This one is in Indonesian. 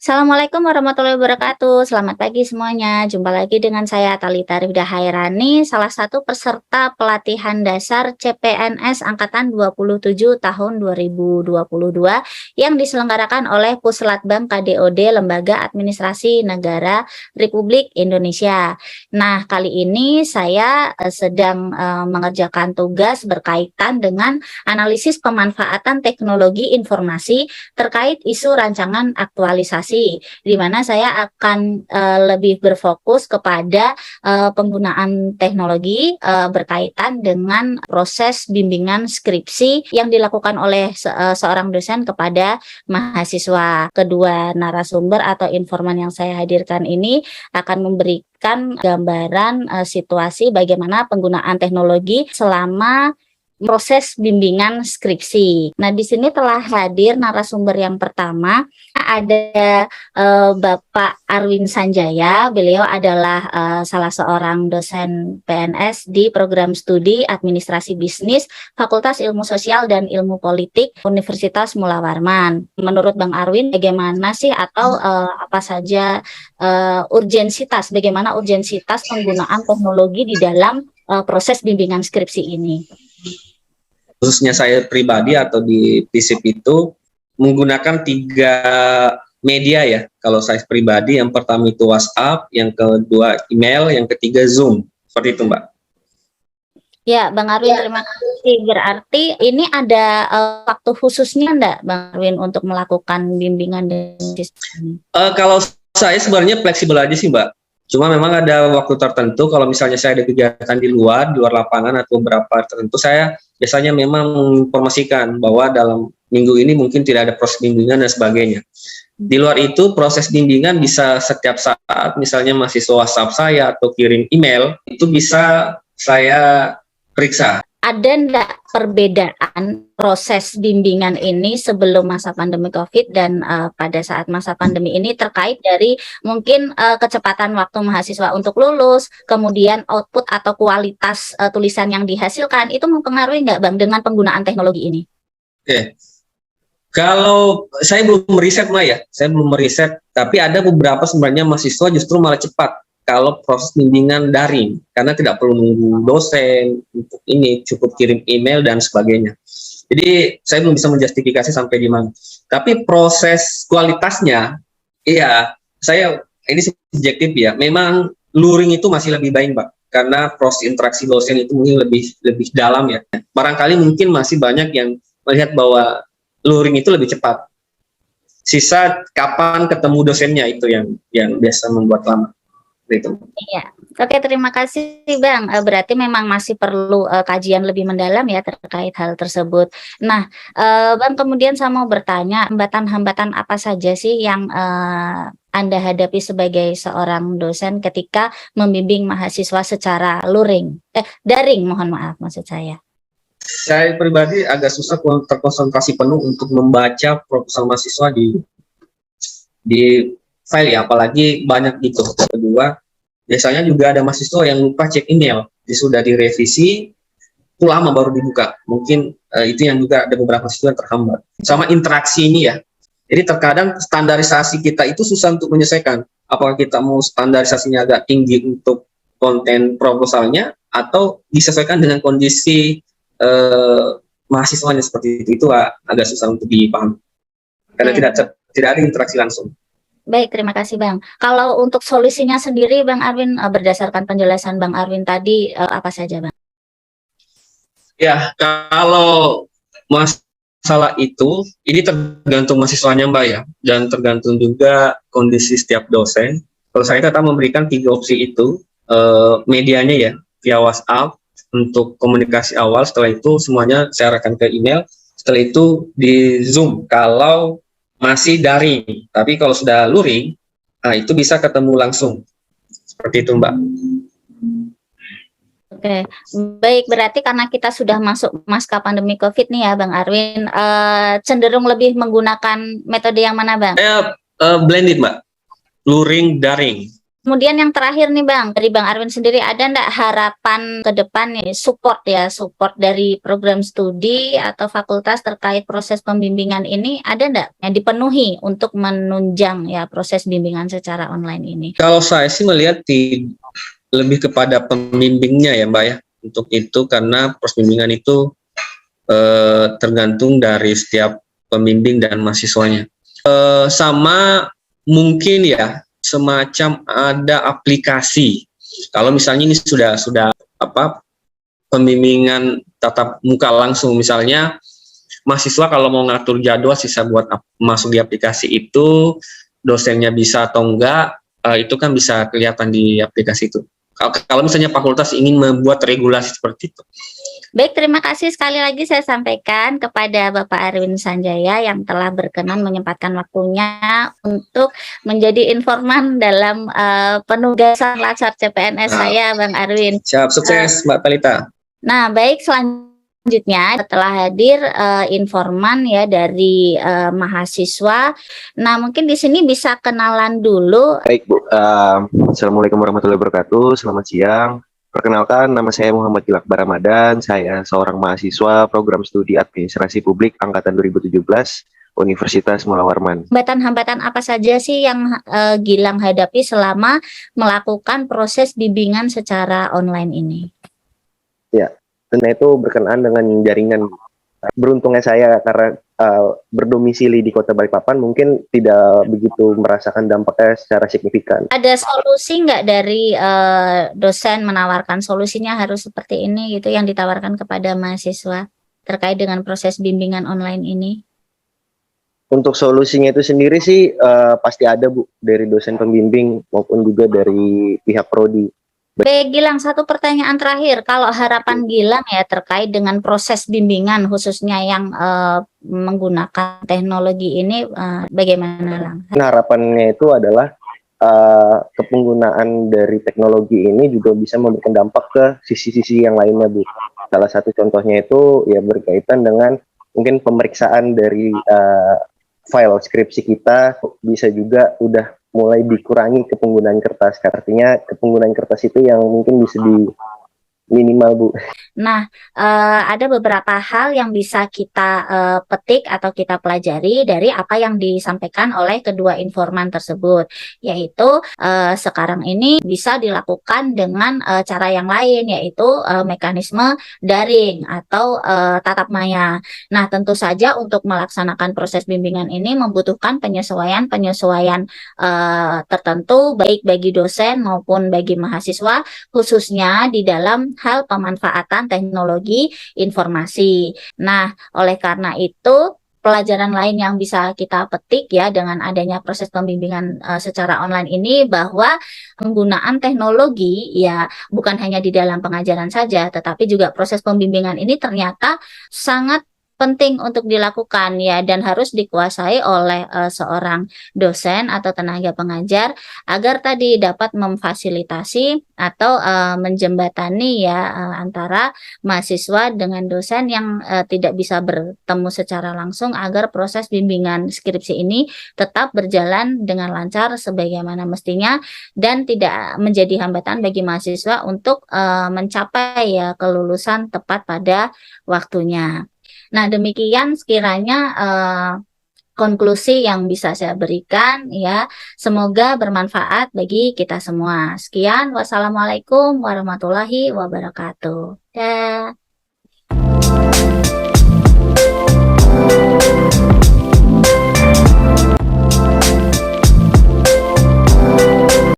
Assalamualaikum warahmatullahi wabarakatuh. Selamat pagi semuanya. Jumpa lagi dengan saya Talita Rifda Hairani, salah satu peserta pelatihan dasar CPNS Angkatan 27 tahun 2022 yang diselenggarakan oleh Puslatbang KDOD Lembaga Administrasi Negara Republik Indonesia. Nah, kali ini saya sedang mengerjakan tugas berkaitan dengan analisis pemanfaatan teknologi informasi terkait isu rancangan aktualisasi, di mana saya akan lebih berfokus kepada penggunaan teknologi berkaitan dengan proses bimbingan skripsi yang dilakukan oleh seorang dosen kepada mahasiswa. Kedua narasumber atau informan yang saya hadirkan ini akan memberikan gambaran situasi bagaimana penggunaan teknologi selama proses bimbingan skripsi. Nah, di sini telah hadir narasumber yang pertama, ada Bapak Arwin Sanjaya. Beliau adalah salah seorang dosen PNS di program studi Administrasi Bisnis Fakultas Ilmu Sosial dan Ilmu Politik Universitas Mula Warman. Menurut Bang Arwin, bagaimana sih atau apa saja bagaimana urgensitas penggunaan teknologi di dalam proses bimbingan skripsi ini? Khususnya saya pribadi atau di FISIP itu menggunakan 3 media ya. Kalau saya pribadi, yang pertama itu WhatsApp, yang kedua email, yang ketiga Zoom. Seperti itu, Mbak. Ya, Bang Arwin, terima kasih. Berarti ini ada waktu khususnya enggak, Bang Arwin, untuk melakukan bimbingan dan sistem? Kalau saya sebenarnya fleksibel aja sih, Mbak. Cuma memang ada waktu tertentu, kalau misalnya saya ada kegiatan di luar lapangan atau beberapa tertentu, saya biasanya memang menginformasikan bahwa dalam minggu ini mungkin tidak ada proses bimbingan dan sebagainya. Di luar itu, proses bimbingan bisa setiap saat, misalnya mahasiswa WhatsApp saya atau kirim email, itu bisa saya periksa. Ada enggak perbedaan proses bimbingan ini sebelum masa pandemi COVID dan pada saat masa pandemi ini terkait dari mungkin kecepatan waktu mahasiswa untuk lulus, kemudian output atau kualitas tulisan yang dihasilkan, itu mempengaruhi nggak, Bang, dengan penggunaan teknologi ini? Oke. Kalau saya belum meriset, Mbak ya, saya belum meriset, tapi ada beberapa sebenarnya mahasiswa justru malah cepat kalau proses bimbingan daring, karena tidak perlu nunggu dosen untuk ini, cukup kirim email dan sebagainya. Jadi saya belum bisa menjustifikasi sampai di mana. Tapi proses kualitasnya, iya, saya ini subjektif ya. Memang luring itu masih lebih baik, Mbak, karena proses interaksi dosen itu mungkin lebih dalam ya. Barangkali mungkin masih banyak yang melihat bahwa luring itu lebih cepat. Sisa kapan ketemu dosennya itu yang biasa membuat lama. Gitu. Iya, oke, terima kasih Bang. Berarti memang masih perlu kajian lebih mendalam ya terkait hal tersebut. Nah, Bang, kemudian saya mau bertanya, hambatan-hambatan apa saja sih yang Anda hadapi sebagai seorang dosen ketika membimbing mahasiswa secara daring, mohon maaf maksud saya. Saya pribadi agak susah terkonsentrasi penuh untuk membaca proposal mahasiswa di file ya, apalagi banyak gitu. Kedua, biasanya juga ada mahasiswa yang lupa cek email, sudah direvisi, itu lama baru dibuka. Mungkin itu yang juga ada beberapa mahasiswa yang terhambat. Sama interaksi ini ya. Jadi terkadang standarisasi kita itu susah untuk menyelesaikan. Apakah kita mau standarisasinya agak tinggi untuk konten proposalnya, atau disesuaikan dengan kondisi mahasiswanya seperti itu agak susah untuk dipahami. Karena tidak ada interaksi langsung. Baik, terima kasih Bang. Kalau untuk solusinya sendiri Bang Arwin, berdasarkan penjelasan Bang Arwin tadi, apa saja Bang? Ya, kalau masalah itu, ini tergantung mahasiswanya Mbak ya, dan tergantung juga kondisi setiap dosen. Kalau saya tetap memberikan 3 opsi itu, medianya ya, via WhatsApp untuk komunikasi awal, setelah itu semuanya saya arahkan ke email, setelah itu di Zoom kalau masih daring, tapi kalau sudah luring, itu bisa ketemu langsung. Seperti itu, Mbak. Oke, baik, berarti karena kita sudah masuk pasca pandemi COVID nih ya, Bang Arwin, cenderung lebih menggunakan metode yang mana, Bang? Blended, Mbak. Luring, daring. Kemudian yang terakhir nih Bang, dari Bang Arwin sendiri ada ndak harapan ke depan nih support ya, support dari program studi atau fakultas terkait proses pembimbingan ini ada ndak yang dipenuhi untuk menunjang ya proses bimbingan secara online ini? Kalau saya sih melihat lebih kepada pembimbingnya ya Mbak ya. Untuk itu karena proses bimbingan itu tergantung dari setiap pembimbing dan mahasiswanya. Sama mungkin ya semacam ada aplikasi. Kalau misalnya ini sudah pembimbingan tatap muka langsung, misalnya mahasiswa kalau mau ngatur jadwal sisa buat masuk di aplikasi itu, dosennya bisa atau enggak, itu kan bisa kelihatan di aplikasi itu. Kalau misalnya fakultas ingin membuat regulasi seperti itu. Baik, terima kasih sekali lagi saya sampaikan kepada Bapak Arwin Sanjaya yang telah berkenan menyempatkan waktunya untuk menjadi informan dalam penugasan latsar CPNS saya, Bang Arwin. Siap, sukses Mbak Talita. Nah, baik, selanjutnya setelah hadir informan ya dari mahasiswa. Nah, mungkin di sini bisa kenalan dulu. Baik Bu, Assalamualaikum warahmatullahi wabarakatuh. Selamat siang. Perkenalkan, nama saya Muhammad Ilakbar Ramadan. Saya seorang mahasiswa program studi administrasi publik angkatan 2017 Universitas Mula Warman. Hambatan-hambatan apa saja sih yang Gilang hadapi selama melakukan proses bimbingan secara online ini? Ya, tentunya itu berkenaan dengan jaringan. Beruntungnya saya karena berdomisili di Kota Balikpapan mungkin tidak begitu merasakan dampaknya secara signifikan. Ada solusi nggak dari dosen menawarkan solusinya harus seperti ini gitu yang ditawarkan kepada mahasiswa terkait dengan proses bimbingan online ini? Untuk solusinya itu sendiri sih pasti ada Bu, dari dosen pembimbing maupun juga dari pihak prodi. Oke, Gilang, satu pertanyaan terakhir. Kalau harapan Gilang ya terkait dengan proses bimbingan khususnya yang menggunakan teknologi ini bagaimana Lang? Harapannya itu adalah kepenggunaan dari teknologi ini juga bisa memberikan dampak ke sisi-sisi yang lainnya Bu. Salah satu contohnya itu ya berkaitan dengan mungkin pemeriksaan dari file skripsi kita bisa juga udah mulai dikurangi kepenggunaan kertas. Artinya kepenggunaan kertas itu yang mungkin bisa di minimal Bu. Nah, ada beberapa hal yang bisa kita petik atau kita pelajari dari apa yang disampaikan oleh kedua informan tersebut, yaitu sekarang ini bisa dilakukan dengan cara yang lain, yaitu mekanisme daring atau tatap maya. Nah, tentu saja untuk melaksanakan proses bimbingan ini membutuhkan penyesuaian tertentu, baik bagi dosen maupun bagi mahasiswa, khususnya di dalam hal pemanfaatan teknologi informasi. Nah, oleh karena itu pelajaran lain yang bisa kita petik ya dengan adanya proses pembimbingan secara online ini bahwa penggunaan teknologi ya bukan hanya di dalam pengajaran saja, tetapi juga proses pembimbingan ini ternyata sangat penting untuk dilakukan ya dan harus dikuasai oleh seorang dosen atau tenaga pengajar agar tadi dapat memfasilitasi atau menjembatani ya antara mahasiswa dengan dosen yang tidak bisa bertemu secara langsung agar proses bimbingan skripsi ini tetap berjalan dengan lancar sebagaimana mestinya dan tidak menjadi hambatan bagi mahasiswa untuk mencapai ya kelulusan tepat pada waktunya. Nah, demikian sekiranya konklusi yang bisa saya berikan ya. Semoga bermanfaat bagi kita semua. Sekian, wassalamualaikum warahmatullahi wabarakatuh. Dah.